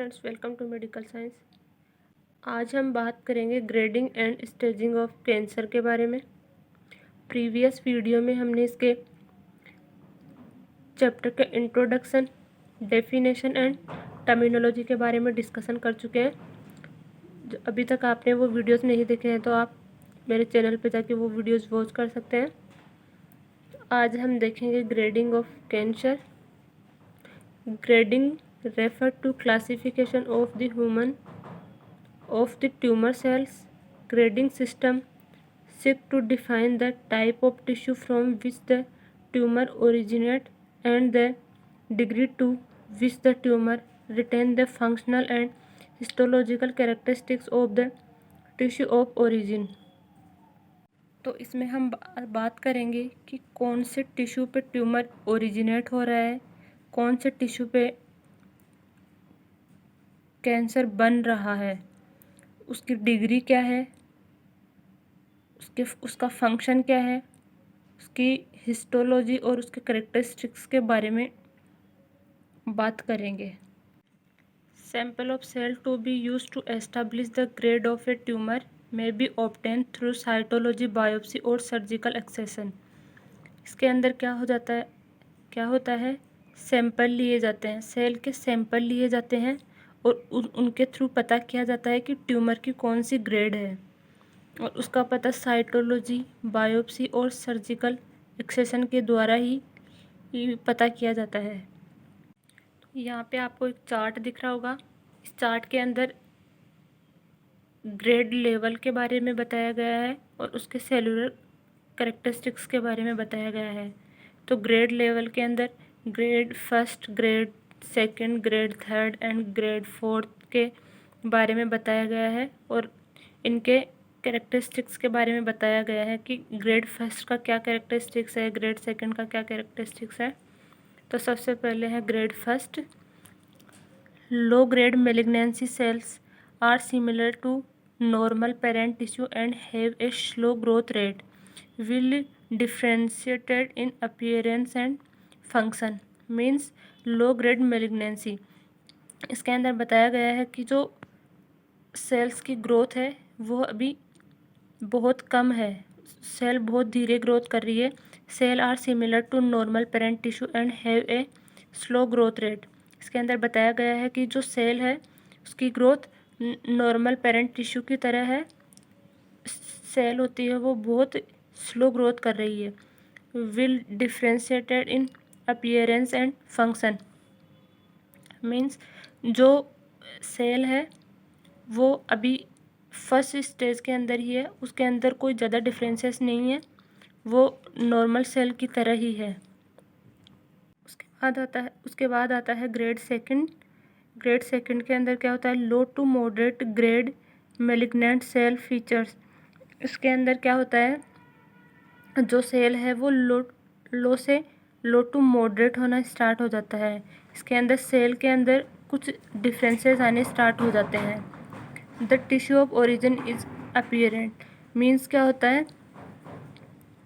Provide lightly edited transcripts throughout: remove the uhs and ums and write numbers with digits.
Friends, welcome to medical science. आज हम बात करेंगे grading and staging of cancer के बारे में। प्रीवियस वीडियो में हमने इसके चैप्टर के इंट्रोडक्शन, डेफिनेशन एंड टर्मिनोलॉजी के बारे में डिस्कशन कर चुके हैं। जो अभी तक आपने वो वीडियोस नहीं देखे हैं तो आप मेरे चैनल पे जाके वो वीडियोस वॉच कर सकते हैं। आज हम देखेंगे grading of cancer. Grading refer to classification of the tumor cells. Grading system seek to define the type of tissue from which the tumor originates and the degree to which the tumor retain the functional and histological characteristics of the tissue of origin। तो इसमें हम बात करेंगे कि कौन से tissue पे tumour originate हो रहा है, कौन से टिश्यू पे कैंसर बन रहा है, उसकी डिग्री क्या है, उसका फंक्शन क्या है, उसकी हिस्टोलॉजी और उसके कैरेक्टरिस्टिक्स के बारे में बात करेंगे। Sample of cell to be used to establish the grade of a tumour may be obtain through cytology, biopsy और सर्जिकल एक्सेशन। इसके अंदर क्या होता है, सैंपल लिए जाते हैं, सेल के सैंपल लिए जाते हैं और उनके थ्रू पता किया जाता है कि ट्यूमर की कौन सी ग्रेड है और उसका पता साइटोलॉजी, बायोप्सी और सर्जिकल एक्सेशन के द्वारा ही पता किया जाता है। यहाँ पे आपको एक चार्ट दिख रहा होगा। इस चार्ट के अंदर ग्रेड लेवल के बारे में बताया गया है और उसके सेलुलर कैरेक्टरिस्टिक्स के बारे में बताया गया है। तो ग्रेड लेवल के अंदर grade first, grade second, grade third and grade fourth के बारे में बताया गया है और इनके कैरेक्टरिस्टिक्स के बारे में बताया गया है कि ग्रेड फर्स्ट का क्या कैरेक्टरिस्टिक्स है, ग्रेड सेकंड का क्या कैरेक्टरिस्टिक्स है। तो सबसे पहले है grade first. Low grade malignancy cells are similar to normal parent tissue and have a slow growth rate, well differentiated in appearance and function. Means low grade malignancy, इसके अंदर बताया गया है कि जो सेल्स की ग्रोथ है वो अभी बहुत कम है, सेल बहुत धीरे ग्रोथ कर रही है। Cell are similar to normal parent tissue and have a slow growth rate. इसके अंदर बताया गया है कि जो सेल है उसकी ग्रोथ नॉर्मल पेरेंट टिश्यू की तरह है, सेल होती है वो बहुत स्लो ग्रोथ कर रही है। Will differentiated in appearance and function. Means जो सेल है वो अभी फर्स्ट स्टेज के अंदर ही है, उसके अंदर कोई ज़्यादा डिफरेंसेस नहीं है, वो नॉर्मल सेल की तरह ही है। उसके बाद आता है ग्रेड सेकंड। ग्रेड सेकंड के अंदर क्या होता है, low to moderate grade malignant cell features. इसके अंदर क्या होता है, जो सेल है वो लो टू मॉडरेट होना स्टार्ट हो जाता है। इसके अंदर सेल के अंदर कुछ डिफरेंसेस आने स्टार्ट हो जाते हैं। The tissue of origin is apparent. Means क्या होता है,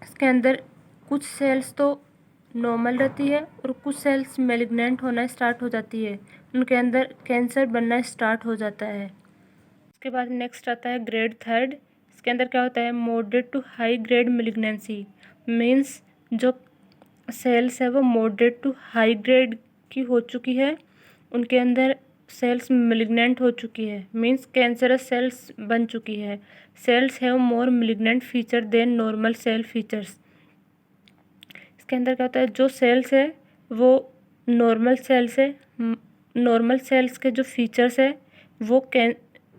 इसके अंदर कुछ सेल्स तो नॉर्मल रहती है और कुछ सेल्स मेलिग्नेंट होना स्टार्ट हो जाती है, उनके अंदर कैंसर बनना स्टार्ट हो जाता है। उसके बाद नेक्स्ट आता है ग्रेड थर्ड। इसके अंदर क्या होता है, moderate to high grade malignancy. Means जो सेल्स है वो मॉडरेट टू हाई ग्रेड की हो चुकी है, उनके अंदर सेल्स मेलिग्नेंट हो चुकी है, मीन्स कैंसरस सेल्स बन चुकी है। Cells have more malignant feature than normal cell features. इसके अंदर क्या होता है, जो सेल्स है वो नॉर्मल सेल्स के जो फीचर्स है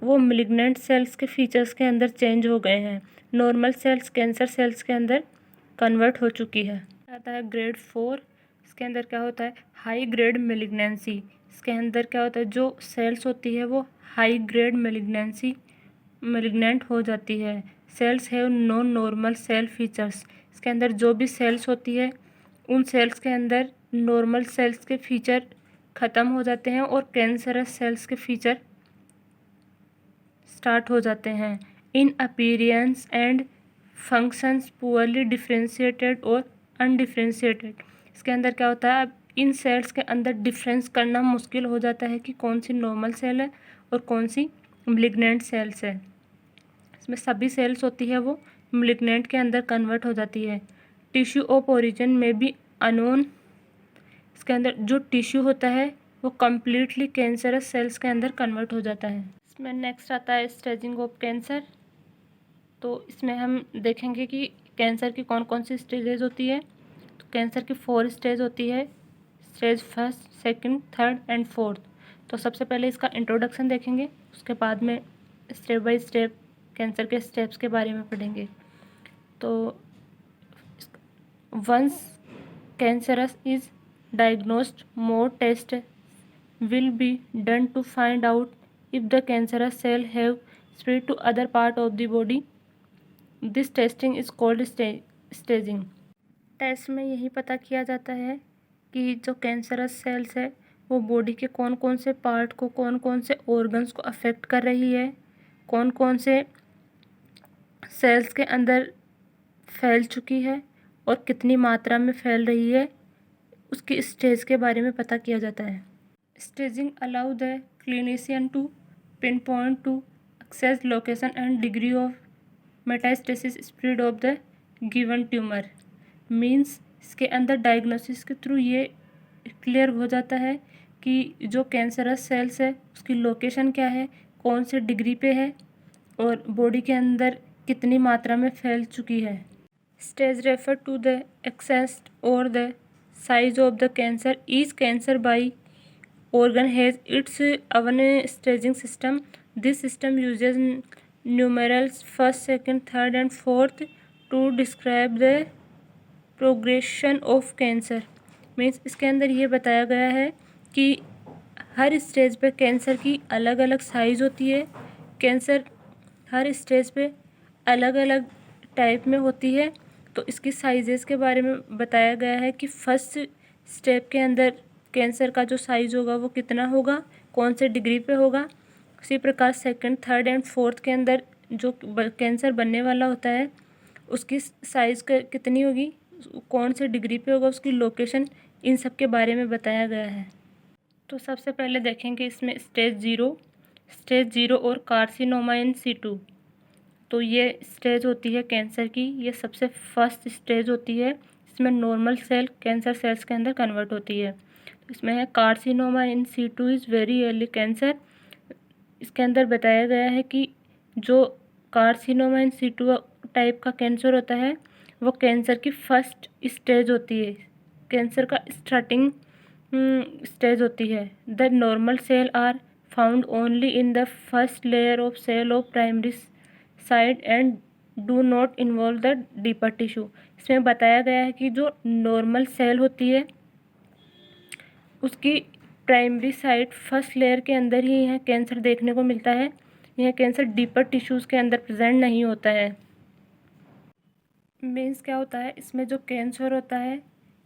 वो मेलिग्नेंट सेल्स के फीचर्स के अंदर चेंज हो गए हैं, नॉर्मल सेल्स कैंसर सेल्स के अंदर कन्वर्ट हो चुकी है। आता है ग्रेड फोर। इसके अंदर क्या होता है, हाई ग्रेड मेलिग्नेंसी। इसके अंदर क्या होता है, जो सेल्स होती है वो हाई ग्रेड मेलिग्नेंट हो जाती है। Cells have no normal cell features. इसके अंदर जो भी सेल्स होती है उन सेल्स के अंदर नॉर्मल सेल्स के फीचर ख़त्म हो जाते हैं और कैंसरस सेल्स के फीचर स्टार्ट हो जाते हैं। इन appearance and functions poorly differentiated और अनडिफ्रेंशिएटेड। इसके अंदर क्या होता है, इन सेल्स के अंदर डिफरेंस करना मुश्किल हो जाता है कि कौन सी नॉर्मल सेल है और कौन सी मैलिग्नेंट सेल्स है। इसमें सभी सेल्स होती है वो मैलिग्नेंट के अंदर कन्वर्ट हो जाती है। टिश्यू ऑफ ओरिजिन में भी अनोन, इसके अंदर जो टिश्यू होता है वो कम्प्लीटली कैंसरस सेल्स के अंदर कन्वर्ट हो जाता है। इसमें नेक्स्ट आता है स्टेजिंग ऑफ कैंसर। तो इसमें हम देखेंगे कि कैंसर की कौन कौन सी स्टेजेस होती है। तो कैंसर की 4 स्टेज होती है, stage first, second, third and fourth. तो सबसे पहले इसका इंट्रोडक्शन देखेंगे, उसके बाद में स्टेप बाय स्टेप कैंसर के स्टेप्स के बारे में पढ़ेंगे। तो once cancerous is diagnosed, more test will be done to find out if the cancerous cell have spread to other part of the body. This testing is called staging. Test में यही पता किया जाता है कि जो कैंसरस सेल्स है वो बॉडी के कौन कौन से पार्ट को, कौन कौन से ऑर्गन्स को अफेक्ट कर रही है, कौन कौन से सेल्स के अंदर फैल चुकी है और कितनी मात्रा में फैल रही है, उसकी स्टेज के बारे में पता किया जाता है। Staging allow the clinician to pinpoint to access location and degree of metastasis spread of the given tumor. Means इसके अंदर डायग्नोसिस के थ्रू ये क्लियर हो जाता है कि जो कैंसरस सेल्स है उसकी लोकेशन क्या है, कौन से डिग्री पे है और बॉडी के अंदर कितनी मात्रा में फैल चुकी है। Stage refer to the access और the size of the cancer. Each cancer by organ has its own staging system. This system uses numerals first, second, third and fourth to describe the progression of cancer. Means इसके अंदर ये बताया गया है कि हर stage पे cancer की अलग अलग साइज़ होती है। कैंसर हर स्टेज पे अलग अलग टाइप में होती है। तो इसकी साइजेस के बारे में बताया गया है कि फर्स्ट स्टेप के अंदर कैंसर का जो साइज़ होगा वो कितना होगा, कौन से डिग्री पे होगा। उसी प्रकार सेकंड, थर्ड एंड फोर्थ के अंदर जो कैंसर बनने वाला होता है उसकी साइज़ कितनी होगी, कौन से डिग्री पे होगा, उसकी लोकेशन, इन सब के बारे में बताया गया है। तो सबसे पहले देखेंगे इसमें स्टेज ज़ीरो और कार्सिनोमा इन सीटू। तो ये स्टेज होती है कैंसर की, ये सबसे फर्स्ट स्टेज होती है। इसमें नॉर्मल सेल कैंसर सेल्स के अंदर कन्वर्ट होती है। इसमें है carcinoma in situ is very early cancer. इसके अंदर बताया गया है कि जो कार्सिनोमा इन सीटू टाइप का कैंसर होता है वो कैंसर की फर्स्ट स्टेज होती है, कैंसर का स्टार्टिंग स्टेज होती है। The normal cell are found only in the first layer of cell of primary side and do not involve the deeper tissue. इसमें बताया गया है कि जो नॉर्मल सेल होती है उसकी प्राइमरी साइट फर्स्ट लेयर के अंदर ही यह कैंसर देखने को मिलता है। यह कैंसर डीपर टिश्यूज़ के अंदर प्रेजेंट नहीं होता है। मीन्स क्या होता है, इसमें जो कैंसर होता है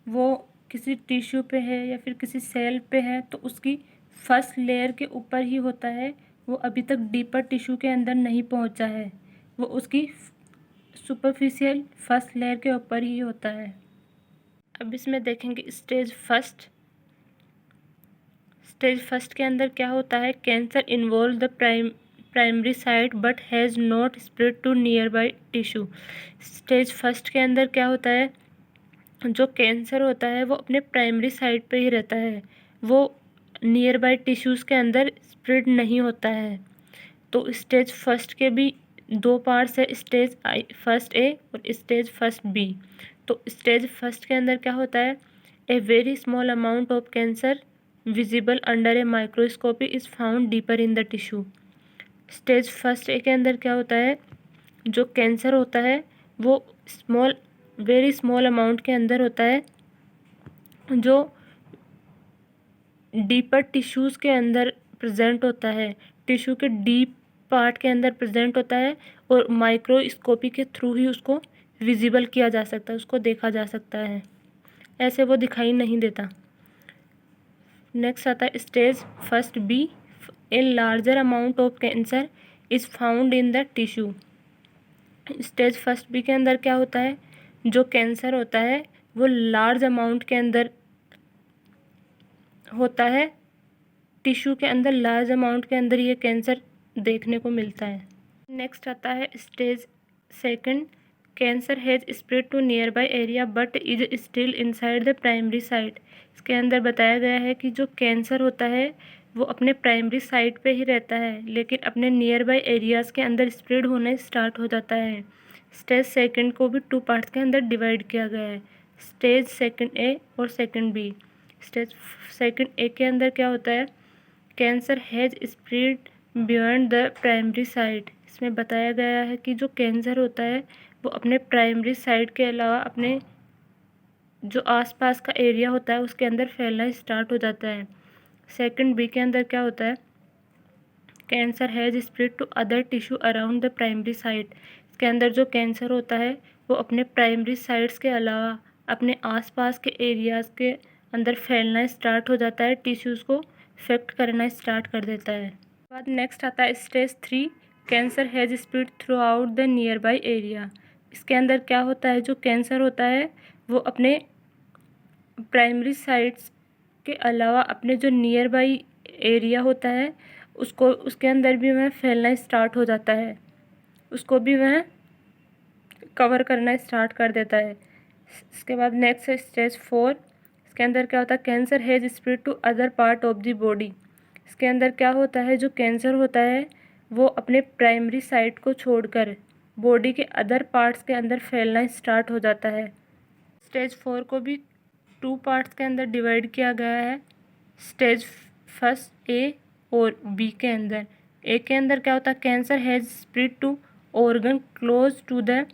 वो किसी टिश्यू पे है या फिर किसी सेल पे है तो उसकी फर्स्ट लेयर के ऊपर ही होता है, वो अभी तक डीपर टिश्यू के अंदर नहीं पहुंचा है, वो उसकी सुपरफिशियल फर्स्ट लेयर के ऊपर ही होता है। अब इसमें देखेंगे स्टेज फर्स्ट के अंदर क्या होता है, cancer involve the primary site but has not spread to nearby tissue. Stage first के अंदर क्या होता है, जो कैंसर होता है वो अपने प्राइमरी साइट पे ही रहता है, वो नियर बाई टिश्यूज़ के अंदर स्प्रेड नहीं होता है। तो स्टेज फर्स्ट के भी 2 पार्ट्स है, स्टेज फर्स्ट ए और स्टेज फर्स्ट बी। तो स्टेज फर्स्ट के अंदर क्या होता है, a very small amount of cancer visible under a microscopy is found deeper in the tissue. Stage first A के अंदर क्या होता है, जो कैंसर होता है वो वेरी स्मॉल अमाउंट के अंदर होता है, जो डीपर टिश्यूज़ के अंदर प्रेजेंट होता है, टिश्यू के डीप पार्ट के अंदर प्रेजेंट होता है और माइक्रोस्कोपी के थ्रू ही उसको विजिबल किया जा सकता है, उसको देखा जा सकता है, ऐसे वो दिखाई नहीं देता। नेक्स्ट आता है stage first B, a larger amount of cancer is found in the tissue. Stage first B के अंदर क्या होता है, जो कैंसर होता है वो लार्ज अमाउंट के अंदर होता है टिश्यू के अंदर, लार्ज अमाउंट के अंदर ये कैंसर देखने को मिलता है। नेक्स्ट आता है stage second, cancer has spread to nearby area but is still inside the primary site. इसके अंदर बताया गया है कि जो कैंसर होता है वो अपने प्राइमरी साइट पे ही रहता है, लेकिन अपने नियर बाई एरियाज़ के अंदर स्प्रेड होने स्टार्ट हो जाता है। स्टेज सेकंड को भी 2 पार्ट्स के अंदर डिवाइड किया गया है, स्टेज सेकंड ए और second B. Stage second A के अंदर क्या होता है, cancer has spread beyond the primary site. इसमें बताया गया है कि जो कैंसर होता है वो अपने प्राइमरी साइट के अलावा अपने जो आसपास का एरिया होता है उसके अंदर फैलना स्टार्ट हो जाता है। सेकंड बी के अंदर क्या होता है, cancer has spread to other tissue around the primary site. इसके अंदर जो कैंसर होता है वो अपने प्राइमरी साइट्स के अलावा अपने आसपास के एरियाज़ के अंदर फैलना स्टार्ट हो जाता है, टिश्यूज़ को इफेक्ट करना स्टार्ट कर देता है। बाद नेक्स्ट आता है stage 3, cancer has spread through out the near by area. इसके अंदर क्या होता है, जो कैंसर होता है वो अपने प्राइमरी साइट्स के अलावा अपने जो नियर बाई एरिया होता है उसको, उसके अंदर भी वह फैलना स्टार्ट हो जाता है, उसको भी वह कवर करना स्टार्ट कर देता है। इसके बाद नेक्स्ट है स्टेज 4। इसके अंदर क्या होता है, cancer has spread to other part of the body. इसके अंदर क्या होता है, जो कैंसर होता है वो अपने प्राइमरी साइट को छोड़कर बॉडी के अदर पार्ट्स के अंदर फैलना स्टार्ट हो जाता है। स्टेज 4 को भी 2 पार्ट्स के अंदर डिवाइड किया गया है, स्टेज फर्स्ट ए और बी के अंदर। ए के अंदर क्या होता है, cancer has spread to organ close to the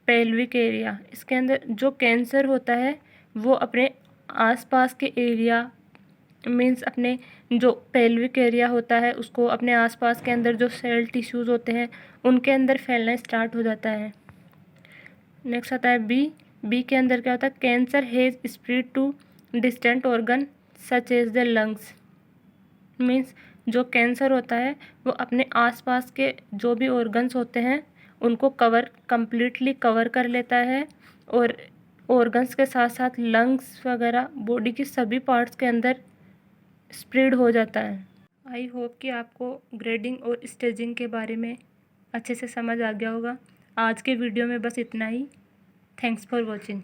pelvic area. इसके अंदर जो कैंसर होता है वो अपने आसपास के एरिया मीन्स अपने जो पेल्विक एरिया होता है उसको, अपने आसपास के अंदर जो सेल टिश्यूज़ होते हैं उनके अंदर फैलना स्टार्ट हो जाता है। नेक्स्ट आता है बी। बी के अंदर क्या होता है, cancer has spread to distant organ such as the lungs. Means जो कैंसर होता है वो अपने आसपास के जो भी ऑर्गन्स होते हैं उनको कंप्लीटली कवर कर लेता है, और ऑर्गन्स के साथ साथ लंग्स वगैरह बॉडी की सभी पार्ट्स के अंदर स्प्रेड हो जाता है। आई होप कि आपको ग्रेडिंग और स्टेजिंग के बारे में अच्छे से समझ आ गया होगा। आज के वीडियो में बस इतना ही। Thanks for watching.